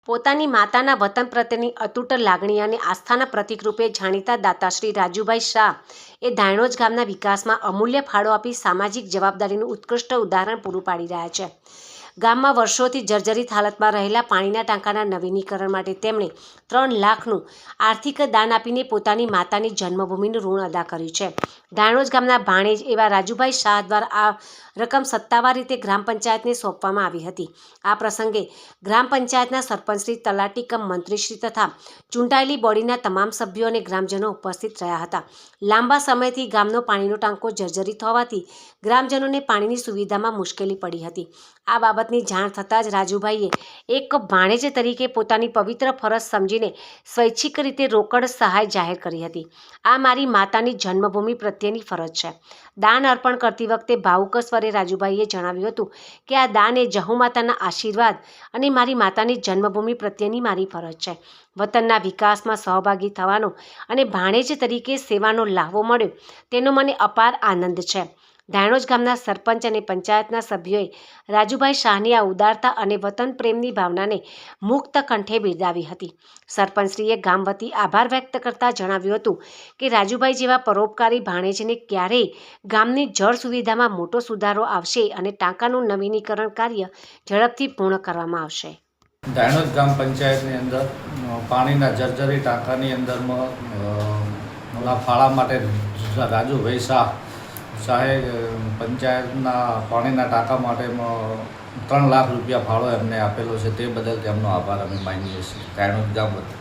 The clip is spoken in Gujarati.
પોતાની માતાના વતન પ્રત્યેની અતૂટ લાગણી અને આસ્થાના પ્રતીક રૂપે જાણીતા દાતા શ્રી રાજુભાઈ શાહ એ ધાણોજ ગામના વિકાસમાં અમૂલ્ય ફાળો આપી સામાજિક જવાબદારીનું ઉત્કૃષ્ટ ઉદાહરણ પૂરું પાડી રહ્યા છે. ગામમાં વર્ષોથી જર્જરિત હાલતમાં રહેલા પાણીના ટાંકાના નવીનીકરણ માટે તેમણે 3 લાખનું આર્થિક દાન આપીને પોતાની માતાની જન્મભૂમિનું ઋણ અદા કર્યું છે. ધાણોજ ગામના ભાણેજ એવા રાજુભાઈ શાહ દ્વારા આ રકમ સત્તાવાર રીતે ગ્રામ પંચાયતને સોંપવામાં આવી હતી. આ પ્રસંગે ગ્રામ પંચાયતના સરપંચશ્રી, તલાટી કમ મંત્રીશ્રી તથા ચૂંટાયેલી બોડીના તમામ સભ્યો અને ગ્રામજનો ઉપસ્થિત રહ્યા હતા. લાંબા સમયથી ગામનો પાણીનો ટાંકો જર્જરિત હોવાથી ગ્રામજનોને પાણીની સુવિધામાં મુશ્કેલી પડી હતી. આ બાબતની જાણ થતાં જ રાજુભાઈએ એક ભાણેજ તરીકે પોતાની પવિત્ર ફરજ સમજીને સ્વૈચ્છિક રીતે રોકડ સહાય જાહેર કરી હતી. આ મારી માતાની જન્મભૂમિ પ્રત્યેની ફરજ છે. દાન અર્પણ કરતી વખતે ભાવુક સ્વરે રાજુભાઈએ જણાવ્યું હતું કે આ દાન એ જહુ માતાના આશીર્વાદ અને મારી માતાની જન્મભૂમિ પ્રત્યેની મારી ફરજ છે. વતનના વિકાસમાં સહભાગી થવાનો અને ભાણેજ તરીકે સેવાનો લાહવો મળ્યો તેનો મને અપાર આનંદ છે. ધાણોજ ગામના સરપંચ અને પંચાયતના સભ્યોએ રાજુભાઈ શાહની આ ઉદારતા અને વતન પ્રેમની ભાવનાને મુક્ત કંઠે બિરદાવી હતી. સરપંચશ્રીએ ગામ વતી આભાર વ્યક્ત કરતા જણાવ્યું હતું કે રાજુભાઈ જેવા પરોપકારી ભાણેજને ક્યારેય ગામની જળ સુવિધામાં મોટો સુધારો આવશે અને ટાંકાનું નવીનીકરણ કાર્ય ઝડપથી પૂર્ણ કરવામાં આવશે. ધાણોજ ગામ પંચાયતની અંદર પાણીના જર્જરી ટાંકાની અંદરમાં ફાળા માટે રાજુભાઈ શાહે પંચાયતના પાણીના ટાંકા માટે 3 લાખ રૂપિયા ફાળો એમને આપેલો છે. તે બદલ તેમનો આભાર અમે માનીએ છીએ ધાણોજ ગામ વતી.